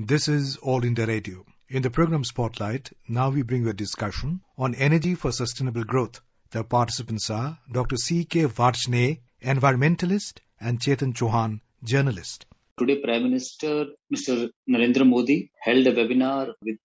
This is All India Radio. In the program Spotlight, now we bring you a discussion on energy for sustainable growth. The participants are Dr. C.K. Varchne, environmentalist, and Chetan Chauhan, journalist. Today, Prime Minister Mr. Narendra Modi held a webinar with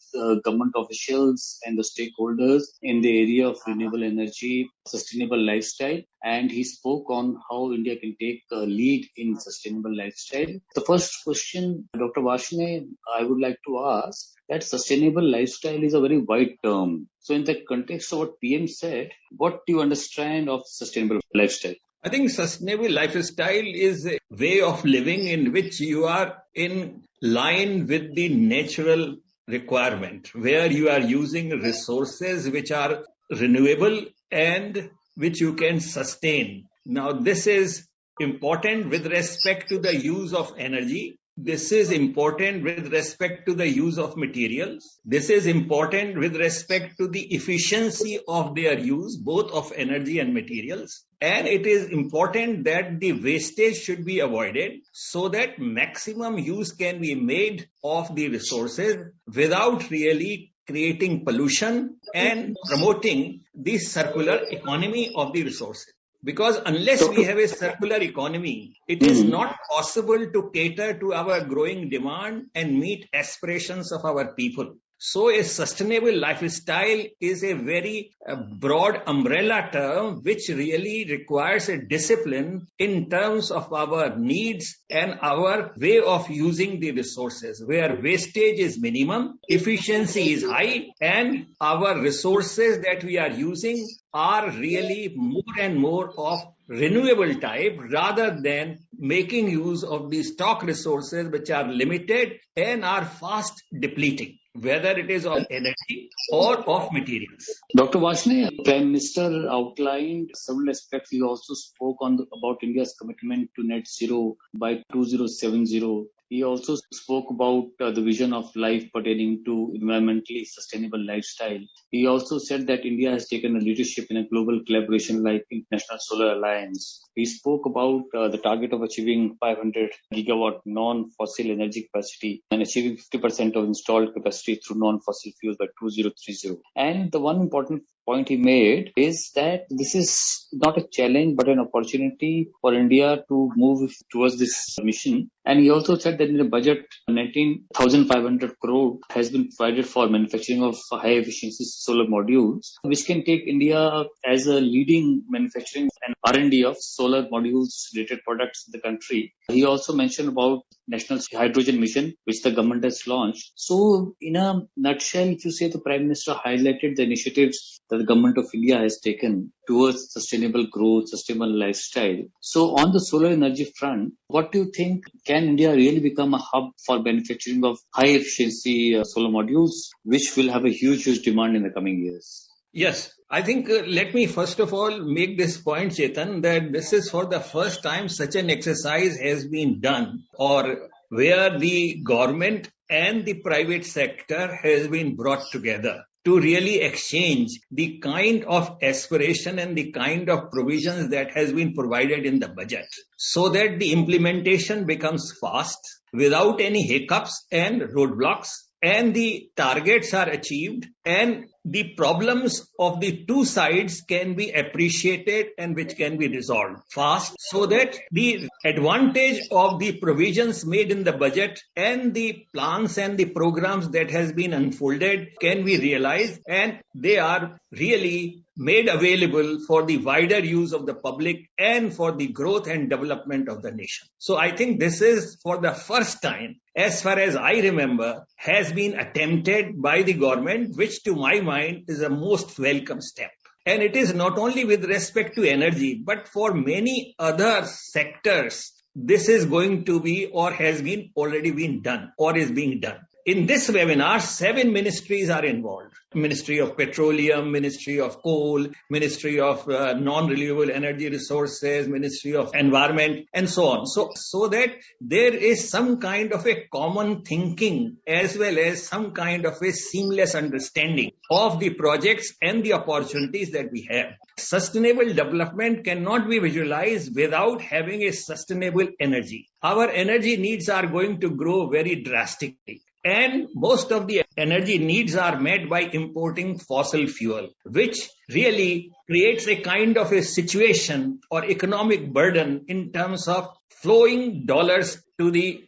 government officials and the stakeholders in the area of renewable energy, sustainable lifestyle, and he spoke on how India can take a lead in sustainable lifestyle. The first question, Dr. Varchne, I would like to ask that sustainable lifestyle is a very wide term. So in the context of what PM said, what do you understand of sustainable lifestyle? I think sustainable lifestyle is a way of living in which you are in line with the natural requirement, where you are using resources which are renewable and which you can sustain. Now, this is important with respect to the use of energy. This is important with respect to the use of materials. This is important with respect to the efficiency of their use, both of energy and materials. And it is important that the wastage should be avoided so that maximum use can be made of the resources without really creating pollution and promoting the circular economy of the resources. Because unless we have a circular economy, it is not possible to cater to our growing demand and meet aspirations of our people. So a sustainable lifestyle is a very broad umbrella term which really requires a discipline in terms of our needs and our way of using the resources, where wastage is minimum, efficiency is high, and our resources that we are using are really more and more of renewable type rather than making use of the stock resources which are limited and are fast depleting, whether it is of energy or of materials. Dr. Varchne, Prime Minister outlined several aspects. He also spoke about India's commitment to net zero by 2070. He also spoke about the vision of life pertaining to environmentally sustainable lifestyle. He also said that India has taken a leadership in a global collaboration like International Solar Alliance. He spoke about the target of achieving 500 gigawatt non-fossil energy capacity and achieving 50% of installed capacity through non-fossil fuels by 2030. And the one important point he made is that this is not a challenge but an opportunity for India to move towards this mission. And he also said that in the budget, 19,500 crore has been provided for manufacturing of high efficiency solar modules, which can take India as a leading manufacturing and R&D of solar modules related products in the country. He also mentioned about National Hydrogen Mission, which the government has launched. So in a nutshell, if you say the Prime Minister highlighted the initiatives that the government of India has taken towards sustainable growth, sustainable lifestyle. So on the solar energy front, what do you think? Can India really become a hub for manufacturing of high efficiency solar modules, which will have a huge demand in the coming years? Yes, I think let me first of all make this point, Chetan, that this is for the first time such an exercise has been done, or where the government and the private sector has been brought together to really exchange the kind of aspiration and the kind of provisions that has been provided in the budget, so that the implementation becomes fast without any hiccups and roadblocks, and the targets are achieved, and the problems of the two sides can be appreciated and which can be resolved fast, so that the advantage of the provisions made in the budget and the plans and the programs that has been unfolded can be realized, and they are really made available for the wider use of the public and for the growth and development of the nation. So I think this is for the first time, as far as I remember, has been attempted by the government, which to my mind is a most welcome step. And it is not only with respect to energy, but for many other sectors, this is going to be or has been already been done or is being done. In this webinar, 7 ministries are involved. Ministry of Petroleum, Ministry of Coal, Ministry of Non-Renewable Energy Resources, Ministry of Environment, and so on. So that there is some kind of a common thinking as well as some kind of a seamless understanding of the projects and the opportunities that we have. Sustainable development cannot be visualized without having a sustainable energy. our energy needs are going to grow very drastically. And most of the energy needs are met by importing fossil fuel, which really creates a kind of a situation or economic burden in terms of flowing dollars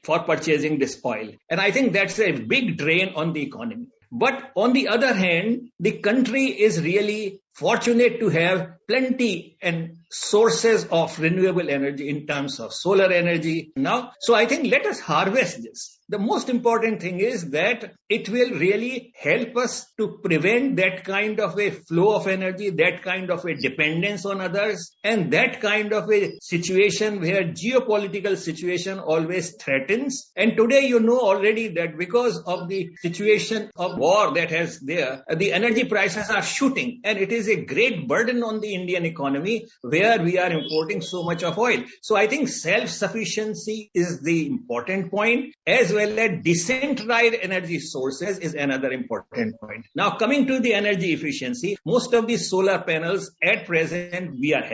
for purchasing this oil. And I think that's a big drain on the economy. But on the other hand, the country is really fortunate to have plenty and sources of renewable energy in terms of solar energy now. So I think let us harvest this. The most important thing is that it will really help us to prevent that kind of a flow of energy, that kind of a dependence on others, and that kind of a situation where geopolitical situation always threatens. And today you know already that because of the situation of war that has there, the energy prices are shooting, and it is a great burden on the Indian economy where we are importing so much of oil. So I think self-sufficiency is the important point, as well as decentralized energy sources is another important point. Now coming to the energy efficiency, most of the solar panels at present we are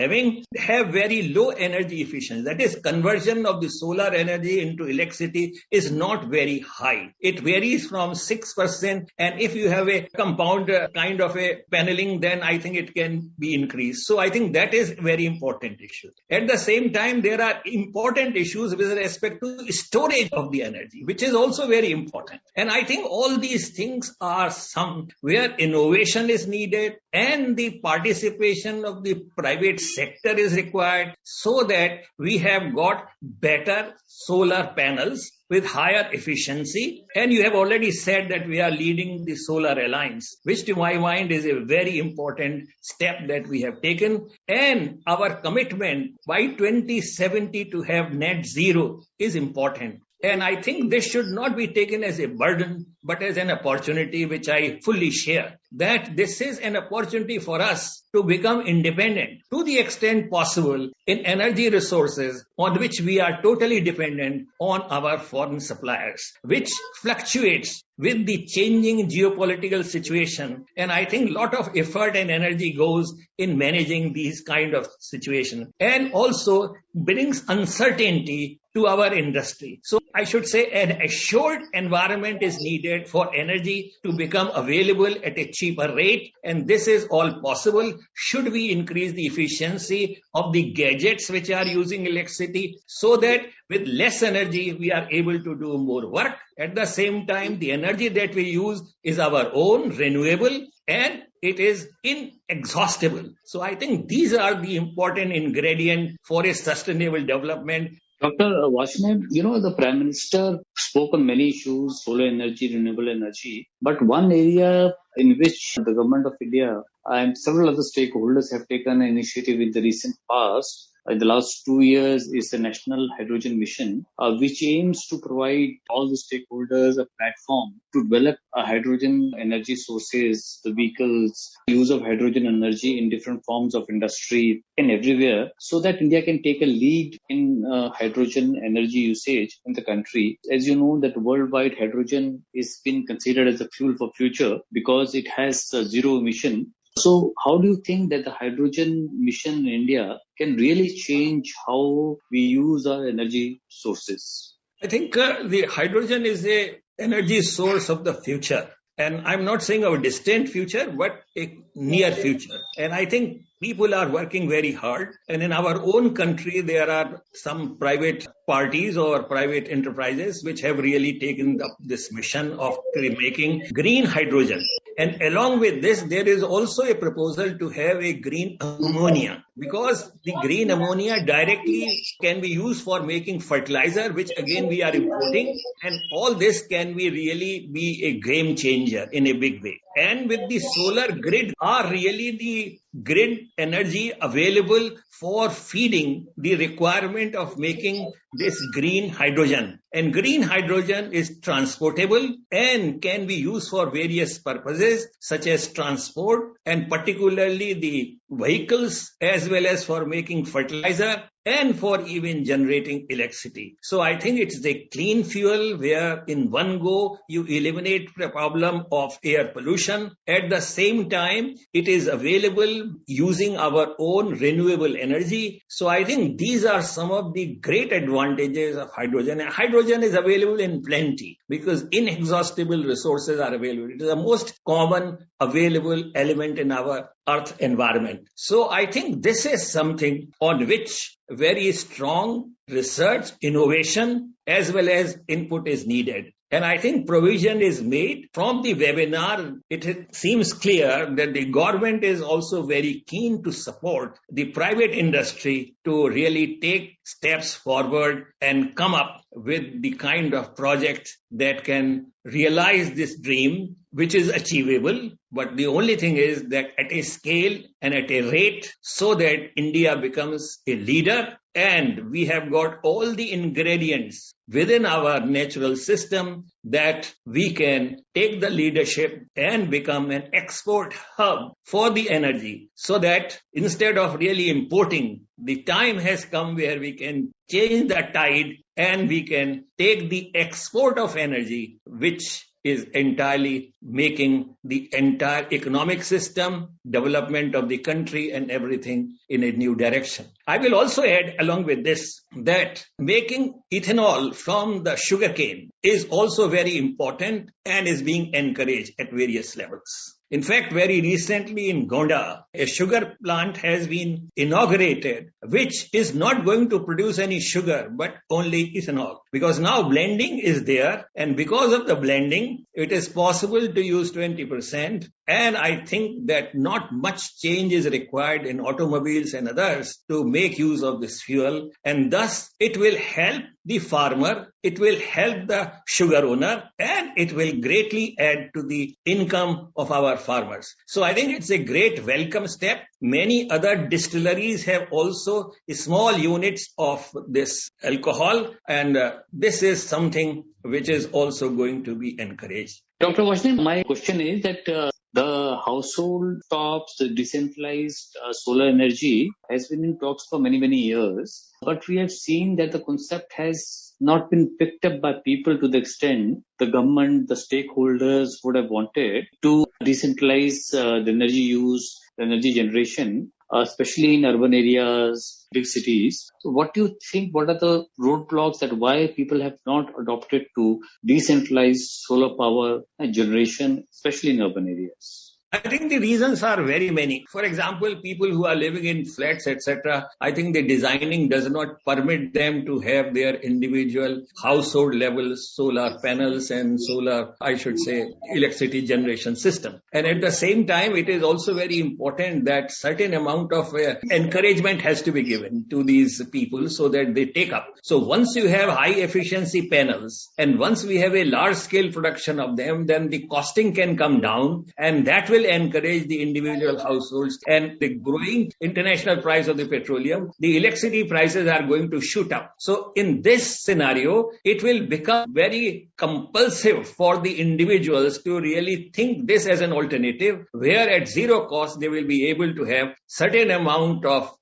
have very low energy efficiency. That is, conversion of the solar energy into electricity is not very high. It varies from 6%, and if you have a compound kind of a paneling, then I think it can be increased. So I think that is very important issue. At the same time, there are important issues with respect to storage of the energy, which is also very important. And I think all these things are some where innovation is needed and the participation of the private sector is required, so that we have got better solar panels with higher efficiency. And you have already said that we are leading the Solar Alliance, which to my mind is a very important step that we have taken. And our commitment by 2070 to have net zero is important. And I think this should not be taken as a burden, but as an opportunity, which I fully share, that this is an opportunity for us to become independent to the extent possible in energy resources on which we are totally dependent on our foreign suppliers, which fluctuates with the changing geopolitical situation. And I think a lot of effort and energy goes in managing these kind of situations, and also brings uncertainty to our industry. So I should say an assured environment is needed for energy to become available at a cheaper rate. And this is all possible should we increase the efficiency of the gadgets which are using electricity, so that with less energy we are able to do more work. At the same time, the energy that we use is our own, renewable, and it is inexhaustible. So I think these are the important ingredients for a sustainable development. Dr. Varshney, the Prime Minister spoke on many issues, solar energy, renewable energy, but one area in which the Government of India and several other stakeholders have taken an initiative in the recent past, in the last 2 years, is the National Hydrogen Mission, which aims to provide all the stakeholders a platform to develop hydrogen energy sources, the vehicles, use of hydrogen energy in different forms of industry and everywhere, so that India can take a lead in hydrogen energy usage in the country. As you know, that worldwide hydrogen is been considered as a fuel for future because it has zero emission. So how do you think that the hydrogen mission in India can really change how we use our energy sources? I think the hydrogen is a energy source of the future. And I'm not saying a distant future, but a near future. And I think people are working very hard. And in our own country, there are some private parties or private enterprises which have really taken up this mission of making green hydrogen. And along with this, there is also a proposal to have a green ammonia, because the green ammonia directly can be used for making fertilizer, which again we are importing. And all this can really be a game changer in a big way. And with the solar grid are really the grid energy available for feeding the requirement of making this green hydrogen. And green hydrogen is transportable and can be used for various purposes, such as transport and particularly the vehicles, as well as for making fertilizer. and for even generating electricity. So I think it's a clean fuel where in one go you eliminate the problem of air pollution. At the same time, it is available using our own renewable energy. So I think these are some of the great advantages of hydrogen. And hydrogen is available in plenty because inexhaustible resources are available. It is the most common available element in our Earth environment. So I think this is something on which very strong research, innovation, as well as input is needed. And I think provision is made from the webinar. It seems clear that the government is also very keen to support the private industry to really take steps forward and come up with the kind of projects that can realize this dream, which is achievable. But the only thing is that at a scale and at a rate so that India becomes a leader, and we have got all the ingredients within our natural system that we can take the leadership and become an export hub for the energy, so that instead of really importing, the time has come where we can change the tide and we can take the export of energy, which is entirely making the entire economic system, development of the country and everything in a new direction. I will also add along with this that making ethanol from the sugarcane is also very important and is being encouraged at various levels. In fact, very recently in Gonda, a sugar plant has been inaugurated, which is not going to produce any sugar, but only ethanol. Because now blending is there, and because of the blending, it is possible to use 20%. And I think that not much change is required in automobiles and others to make use of this fuel. And thus, it will help the farmer, it will help the sugar owner, and it will greatly add to the income of our farmers. So I think it's a great welcome step. Many other distilleries have also small units of this alcohol, and this is something which is also going to be encouraged. Dr. Varshney, my question is that the household tops, the decentralized solar energy has been in talks for many, many years. But we have seen that the concept has not been picked up by people to the extent the government, the stakeholders would have wanted to decentralize the energy use, the energy generation, especially in urban areas, big cities. So what do you think, what are the roadblocks that why people have not adopted to decentralized solar power and generation, especially in urban areas? I think the reasons are very many. For example, people who are living in flats, etc., I think the designing does not permit them to have their individual household level solar panels and solar, electricity generation system. And at the same time, it is also very important that certain amount of encouragement has to be given to these people so that they take up. So once you have high efficiency panels and once we have a large scale production of them, then the costing can come down, and that will encourage the individual households. And the growing international price of the petroleum, the electricity prices are going to shoot up. So in this scenario, it will become very compulsive for the individuals to really think this as an alternative, where at zero cost they will be able to have certain amount of,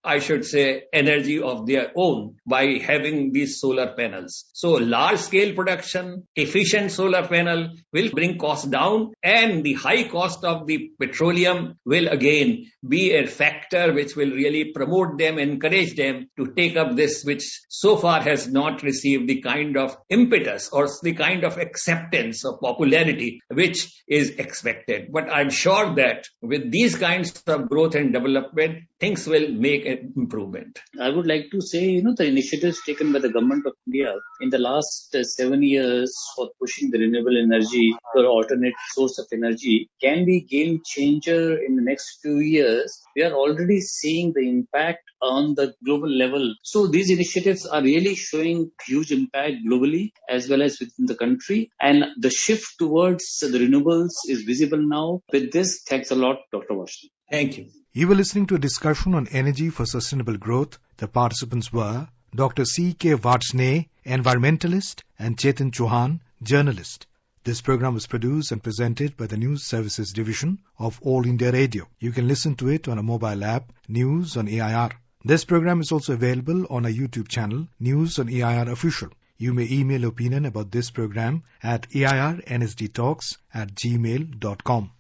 energy of their own by having these solar panels. So large scale production, efficient solar panel will bring costs down, and the high cost of the petroleum will again be a factor which will really promote them, encourage them to take up this, which so far has not received the kind of impetus or the kind of acceptance or popularity which is expected. But I'm sure that with these kinds of growth and development, things will make an improvement. I would like to say, the initiatives taken by the government of India in the last 7 years for pushing the renewable energy or alternate source of energy can be game changer in the next few years. We are already seeing the impact on the global level. So these initiatives are really showing huge impact globally as well as within the country. And the shift towards the renewables is visible now. With this, thanks a lot, Dr. Varshney. Thank you. You were listening to a discussion on energy for sustainable growth. The participants were Dr. C.K. Varshney, environmentalist, and Chetan Chauhan, journalist. This program was produced and presented by the News Services Division of All India Radio. You can listen to it on a mobile app, News on AIR. This program is also available on our YouTube channel, News on EIR Official. You may email opinion about this program at eirnsdtalks@gmail.com.